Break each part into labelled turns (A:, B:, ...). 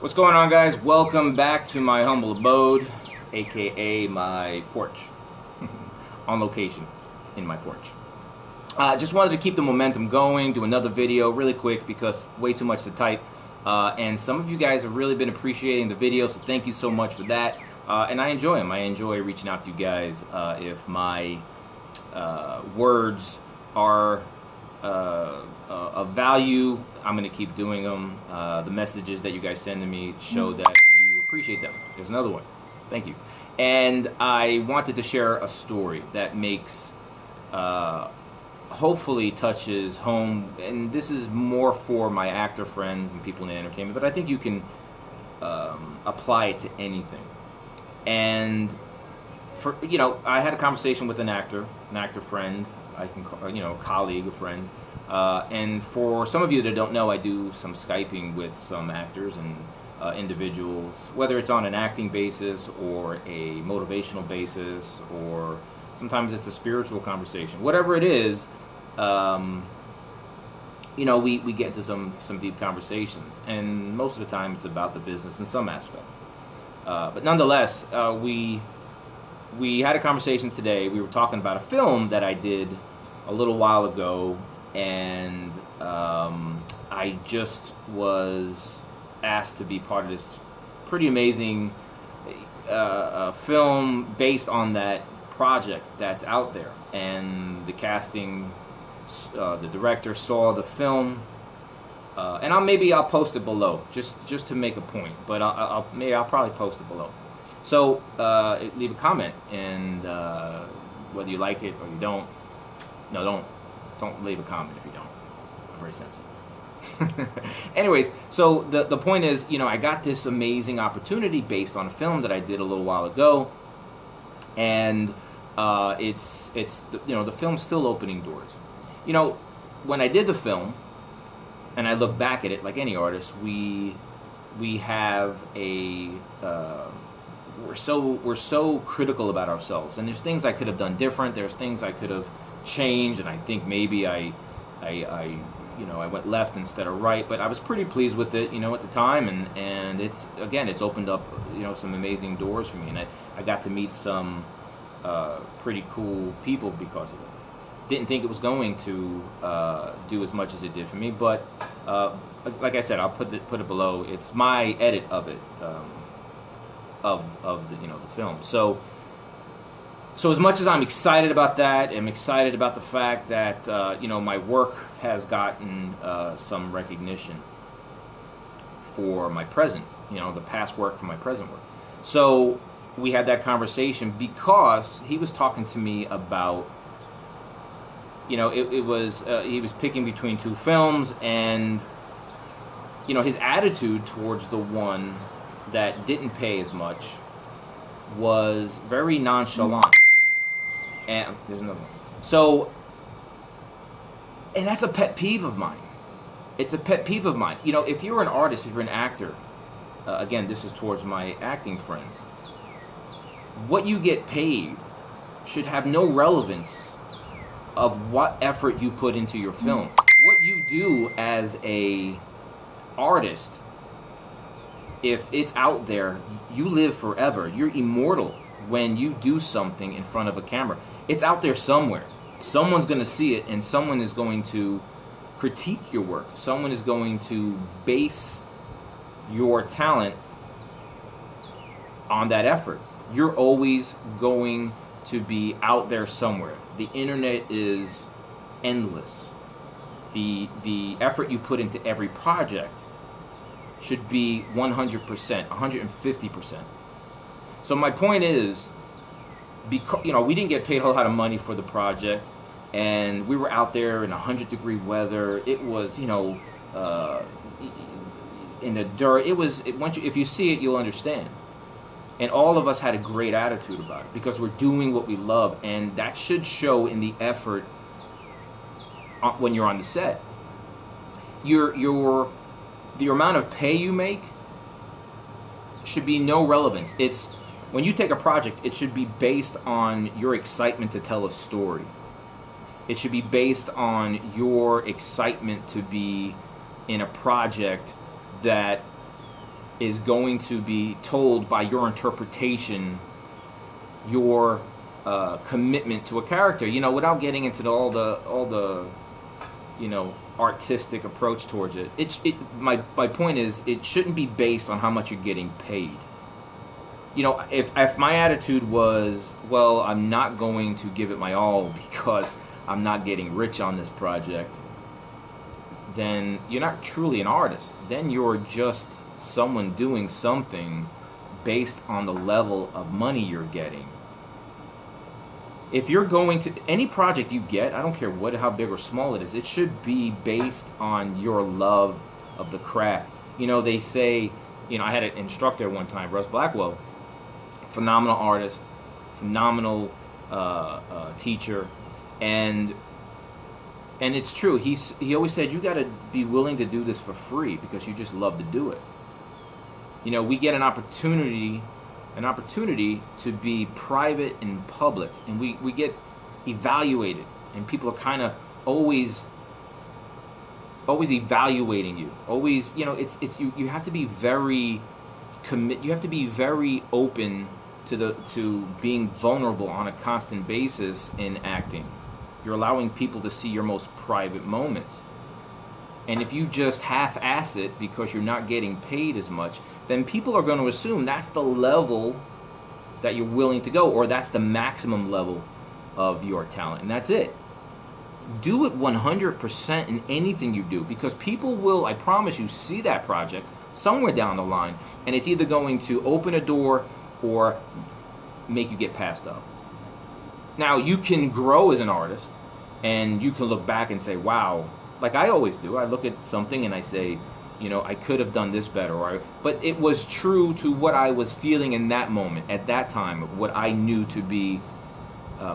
A: What's going on, guys? Welcome back to my humble abode, aka my porch. On location in my porch. Just wanted to keep the momentum going, do another video really quick because way too much to type. And some of you guys have really been appreciating the video, so thank you so much for that. And I enjoy them. I enjoy reaching out to you guys. If my words are of value, I'm going to keep doing them. The messages that you guys send to me show that you appreciate them. There's another one. Thank you. And I wanted to share a story that makes, hopefully touches home. And this is more for my actor friends and people in entertainment, but I think you can apply it to anything. And for I had a conversation with an actor friend. I can call, a colleague, a friend. And for some of you that don't know, I do some Skyping with some actors and individuals, whether it's on an acting basis or a motivational basis, or sometimes it's a spiritual conversation. Whatever it is, we get to some deep conversations, and most of the time it's about the business in some aspect. But nonetheless, we had a conversation today. We were talking about a film that I did a little while ago, and I just was asked to be part of this pretty amazing film based on that project that's out there. And the casting, the director saw the film, and I'll post it below just to make a point. But I'll probably post it below. So leave a comment, and whether you like it or you don't. No, don't leave a comment if you don't. I'm very sensitive. Anyways, so the point is, I got this amazing opportunity based on a film that I did a little while ago, and it's the film's still opening doors. When I did the film, and I look back at it like any artist, we have a we're so critical about ourselves, and there's things I could have done different. There's things I could have changed, and I think maybe I went left instead of right, but I was pretty pleased with it, at the time, and it's opened up, some amazing doors for me, and I got to meet some pretty cool people because of it. Didn't think it was going to do as much as it did for me, but like I said, I'll put it below. It's my edit of it, of the film. So as much as I'm excited about that, I'm excited about the fact that my work has gotten some recognition for my present, the past work for my present work. So we had that conversation because he was talking to me about, he was picking between two films, and his attitude towards the one that didn't pay as much was very nonchalant. And there's another one. So, and that's a pet peeve of mine. It's a pet peeve of mine. If you're an artist, if you're an actor, again, this is towards my acting friends, what you get paid should have no relevance of what effort you put into your film. What you do as a artist, if it's out there, you live forever. You're immortal when you do something in front of a camera. It's out there somewhere. Someone's going to see it, and someone is going to critique your work. Someone is going to base your talent on that effort. You're always going to be out there somewhere. The internet is endless. The effort you put into every project should be 100%, 150%. So my point is, because we didn't get paid a whole lot of money for the project, and we were out there in 100-degree weather. It was, in the dirt. If you see it, you'll understand. And all of us had a great attitude about it because we're doing what we love, and that should show in the effort when you're on the set. The amount of pay you make should be no relevance. It's when you take a project, it should be based on your excitement to tell a story. It should be based on your excitement to be in a project that is going to be told by your interpretation, your commitment to a character. Without getting into all the artistic approach towards it. My point is, it shouldn't be based on how much you're getting paid. If my attitude was, well, I'm not going to give it my all because I'm not getting rich on this project, then you're not truly an artist. Then you're just someone doing something based on the level of money you're getting. If you're going to any project you get, I don't care how big or small it is, it should be based on your love of the craft. They say, I had an instructor one time, Russ Blackwell, phenomenal artist, phenomenal teacher, and it's true. He always said, you got to be willing to do this for free because you just love to do it. We get an opportunity to be private and public, and we get evaluated, and people are kind of always evaluating you. Always, it's you have to be very you have to be very open to being vulnerable on a constant basis in acting. You're allowing people to see your most private moments. And if you just half-ass it because you're not getting paid as much, then people are going to assume that's the level that you're willing to go, or that's the maximum level of your talent, and that's it. Do it 100% in anything you do, because people will, I promise you, see that project somewhere down the line, and it's either going to open a door or make you get passed up. Now, you can grow as an artist, and you can look back and say, wow, like I always do. I look at something and I say, I could have done this better. But it was true to what I was feeling in that moment, at that time, of what I knew to be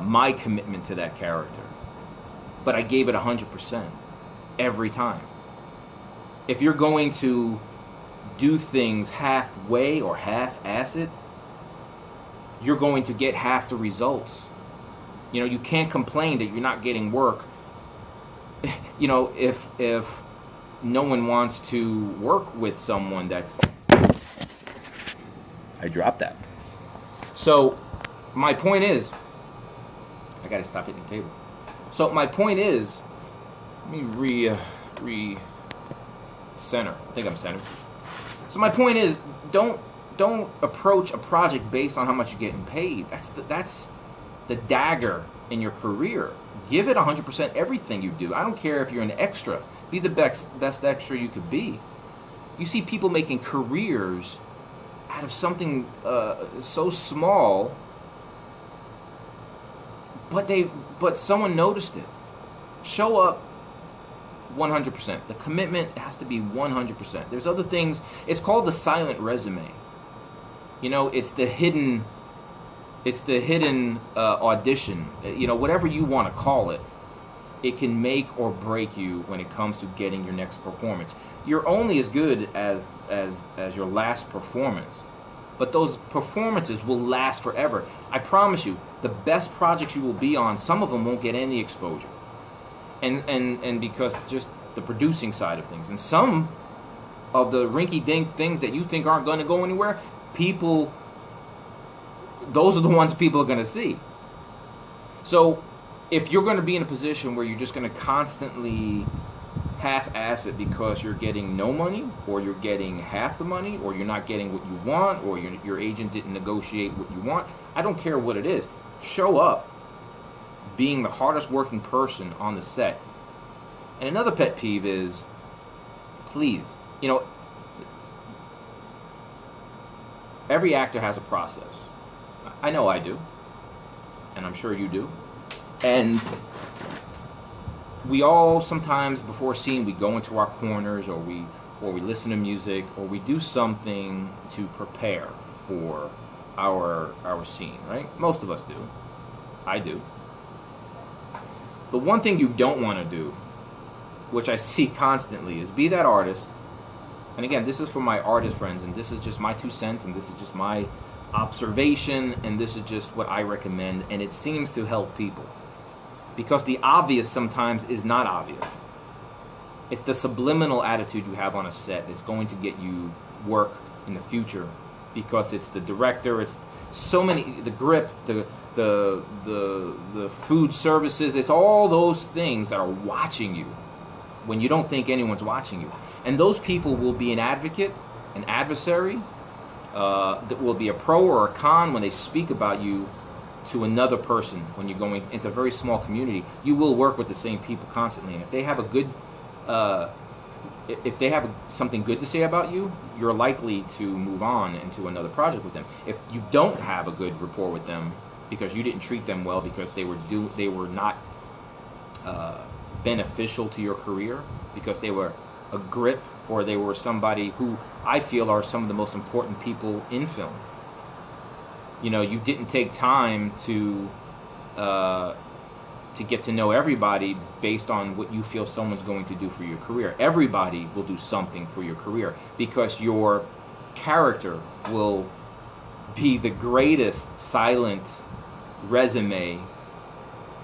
A: my commitment to that character. But I gave it 100% every time. If you're going to do things halfway or half-ass it, you're going to get half the results. You can't complain that you're not getting work. If no one wants to work with someone that's... I dropped that. So, my point is... I gotta stop hitting the table. So, my point is... Let me center. I think I'm centered. So, my point is, don't approach a project based on how much you're getting paid. That's the dagger in your career. Give it 100% everything you do. I don't care if you're an extra. Be the best extra you could be. You see people making careers out of something so small, but someone noticed it. Show up 100%. The commitment has to be 100%. There's other things. It's called the silent resume. It's the hidden audition. Whatever you want to call it. It can make or break you when it comes to getting your next performance. You're only as good as your last performance. But those performances will last forever. I promise you, the best projects you will be on, some of them won't get any exposure. And because just the producing side of things. And some of the rinky-dink things that you think aren't going to go anywhere, those are the ones people are going to see. So, if you're going to be in a position where you're just going to constantly half-ass it because you're getting no money, or you're getting half the money, or you're not getting what you want, or your agent didn't negotiate what you want, I don't care what it is. Show up being the hardest working person on the set. And another pet peeve is, please, every actor has a process. I know I do, and I'm sure you do. And we all sometimes, before a scene, we go into our corners, or we listen to music, or we do something to prepare for our scene, right? Most of us do. I do. The one thing you don't want to do, which I see constantly, is be that artist. And again, this is for my artist friends, and this is just my 2 cents, and this is just my observation, and this is just what I recommend, and it seems to help people. Because the obvious sometimes is not obvious. It's the subliminal attitude you have on a set that's going to get you work in the future, because it's the director, it's so many, the grip, the food services, it's all those things that are watching you when you don't think anyone's watching you. And those people will be an advocate, an adversary, that will be a pro or a con when they speak about you to another person. When you're going into a very small community, you will work with the same people constantly. And if they have a good, if they have something good to say about you, you're likely to move on into another project with them. If you don't have a good rapport with them because you didn't treat them well, because they were not beneficial to your career, because they were a grip, or they were somebody who I feel are some of the most important people in film. You know, you didn't take time to get to know everybody based on what you feel someone's going to do for your career. Everybody will do something for your career, because your character will be the greatest silent resume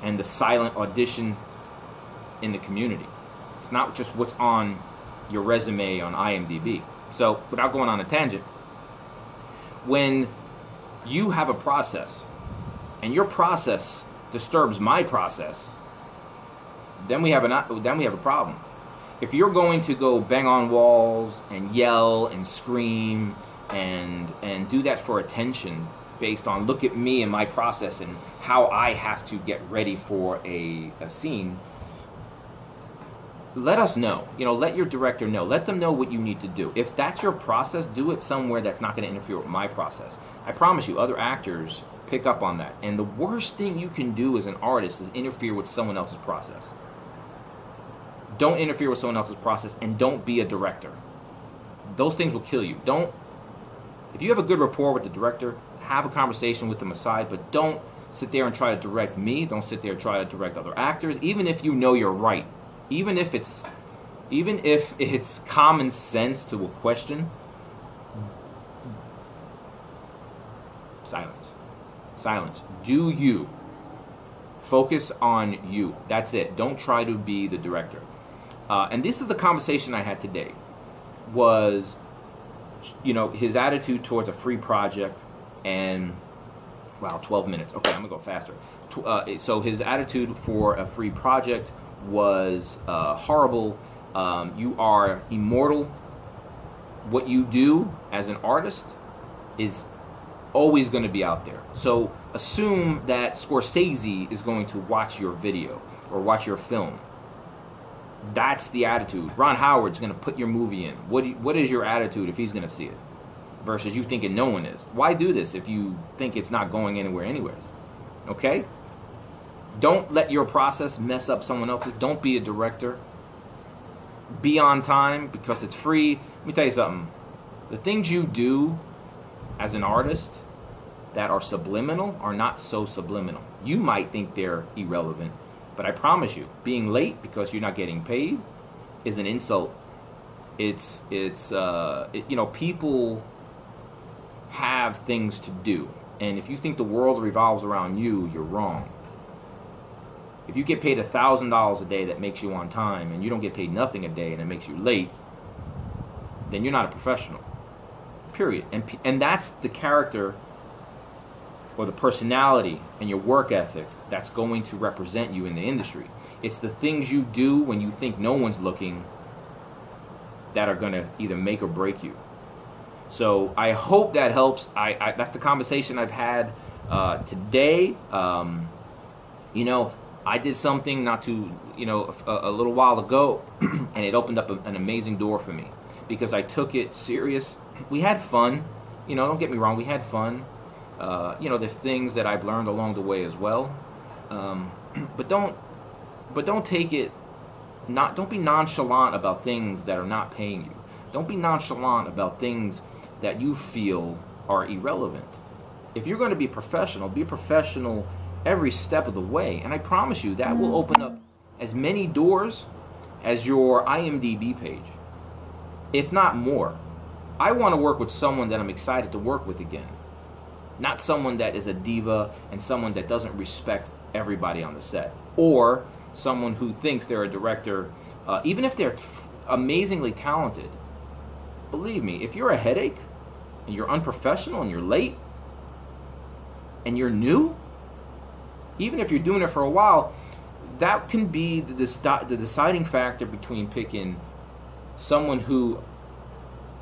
A: and the silent audition in the community. It's not just what's on your resume on IMDb. So, without going on a tangent, when you have a process and your process disturbs my process, then we have a problem. If you're going to go bang on walls and yell and scream and do that for attention, based on look at me and my process and how I have to get ready for a scene, let us know. You know, let your director know. Let them know what you need to do. If that's your process, do it somewhere that's not going to interfere with my process. I promise you, other actors pick up on that. And the worst thing you can do as an artist is interfere with someone else's process. Don't interfere with someone else's process, and don't be a director. Those things will kill you. If you have a good rapport with the director, have a conversation with them aside, but don't sit there and try to direct me. Don't sit there and try to direct other actors, even if you know you're right. Even if it's common sense to a question. Silence. Do you. Focus on you. That's it. Don't try to be the director. And this is the conversation I had today. Was, you know, his attitude towards a free project, and, wow, 12 minutes. Okay, I'm going to go faster. So his attitude for a free project was horrible. You are immortal. What you do as an artist is always going to be out there. So assume that Scorsese is going to watch your video or watch your film. That's the attitude. Ron Howard's going to put your movie in. What is your attitude if he's going to see it? Versus you thinking no one is. Why do this if you think it's not going anywhere anyways? Okay? Don't let your process mess up someone else's. Don't be a director. Be on time because it's free. Let me tell you something. The things you do as an artist that are subliminal are not so subliminal. You might think they're irrelevant, but I promise you, being late because you're not getting paid is an insult. You know, people have things to do, and if you think the world revolves around you, you're wrong. If you get paid $1,000 a day that makes you on time, and you don't get paid nothing a day and it makes you late, then you're not a professional. Period. And that's the character or the personality and your work ethic that's going to represent you in the industry. It's the things you do when you think no one's looking that are going to either make or break you. So I hope that helps. That's the conversation I've had today. You know, I did something a little while ago, and it opened up an amazing door for me because I took it serious. We had fun, you know. Don't get me wrong, we had fun. You know, there's things that I've learned along the way as well. But don't take it. Don't be nonchalant about things that are not paying you. Don't be nonchalant about things that you feel are irrelevant. If you're going to be professional, be professional every step of the way, and I promise you that will open up as many doors as your IMDb page, if not more. I want to work with someone that I'm excited to work with again, not someone that is a diva and someone that doesn't respect everybody on the set, or someone who thinks they're a director even if they're amazingly talented, believe me, if you're a headache and you're unprofessional and you're late and you're new, even if you're doing it for a while, that can be the deciding factor between picking someone who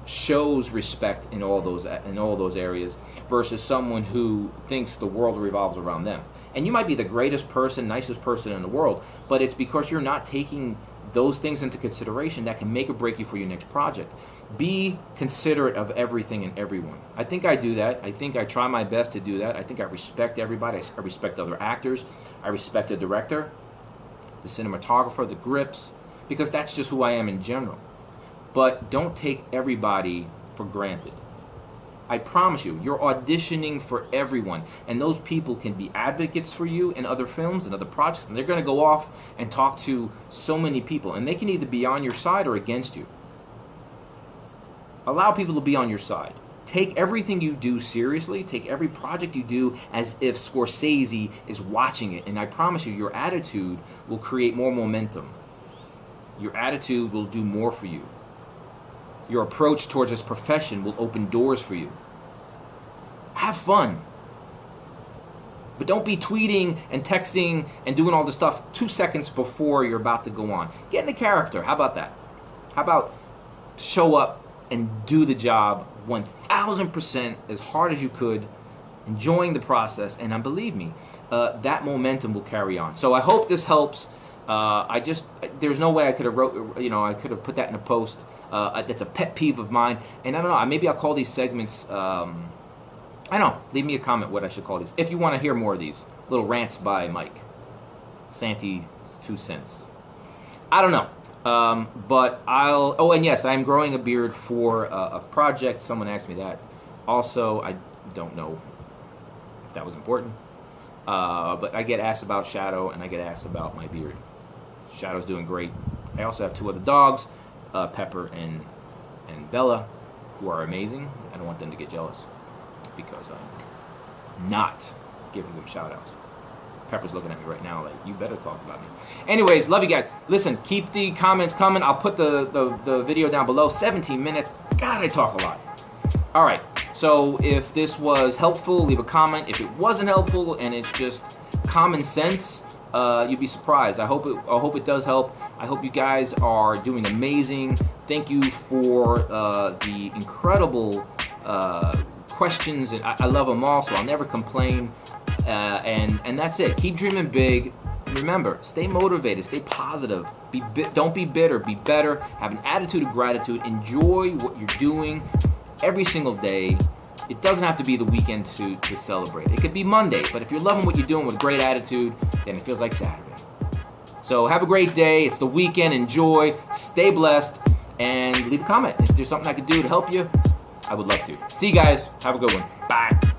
A: shows respect in all those areas versus someone who thinks the world revolves around them. And you might be the greatest person, nicest person in the world, but it's because you're not taking those things into consideration that can make or break you for your next project. Be considerate of everything and everyone. I think I do that. I think I try my best to do that. I think I respect everybody. I respect other actors. I respect the director, the cinematographer, the grips, because that's just who I am in general. But don't take everybody for granted. I promise you, you're auditioning for everyone, and those people can be advocates for you in other films and other projects, and they're going to go off and talk to so many people, and they can either be on your side or against you. Allow people to be on your side. Take everything you do seriously. Take every project you do as if Scorsese is watching it, and I promise you, your attitude will create more momentum. Your attitude will do more for you. Your approach towards this profession will open doors for you. Have fun. But don't be tweeting and texting and doing all this stuff 2 seconds before you're about to go on. Get in the character. How about that? How about show up and do the job 1,000% as hard as you could, enjoying the process, and believe me, that momentum will carry on. So I hope this helps. There's no way I could have I could have put that in a post. That's a pet peeve of mine, and I don't know, maybe I'll call these segments, I don't know, leave me a comment what I should call these, if you want to hear more of these, little rants by Mike, Santi 2 cents, I don't know, but and yes, I'm growing a beard for a project, someone asked me that, also, I don't know if that was important, but I get asked about Shadow, and I get asked about my beard. Shadow's doing great. I also have 2 other dogs, Pepper and Bella, who are amazing. I don't want them to get jealous because I'm not giving them shout outs. Pepper's looking at me right now like, you better talk about me. Anyways, love you guys. Listen, keep the comments coming. I'll put the video down below. 17 minutes. God, I talk a lot. All right, so if this was helpful, leave a comment. If it wasn't helpful and it's just common sense, you'd be surprised. I hope it does help. I hope you guys are doing amazing. Thank you for the incredible questions, and I love them all, so I'll never complain. And that's it. Keep dreaming big. Remember, stay motivated, stay positive. Don't be bitter. Be better. Have an attitude of gratitude. Enjoy what you're doing every single day. It doesn't have to be the weekend to celebrate. It could be Monday, but if you're loving what you're doing with great attitude, then it feels like Saturday. So have a great day. It's the weekend. Enjoy. Stay blessed. And leave a comment. If there's something I could do to help you, I would love to. See you guys. Have a good one. Bye.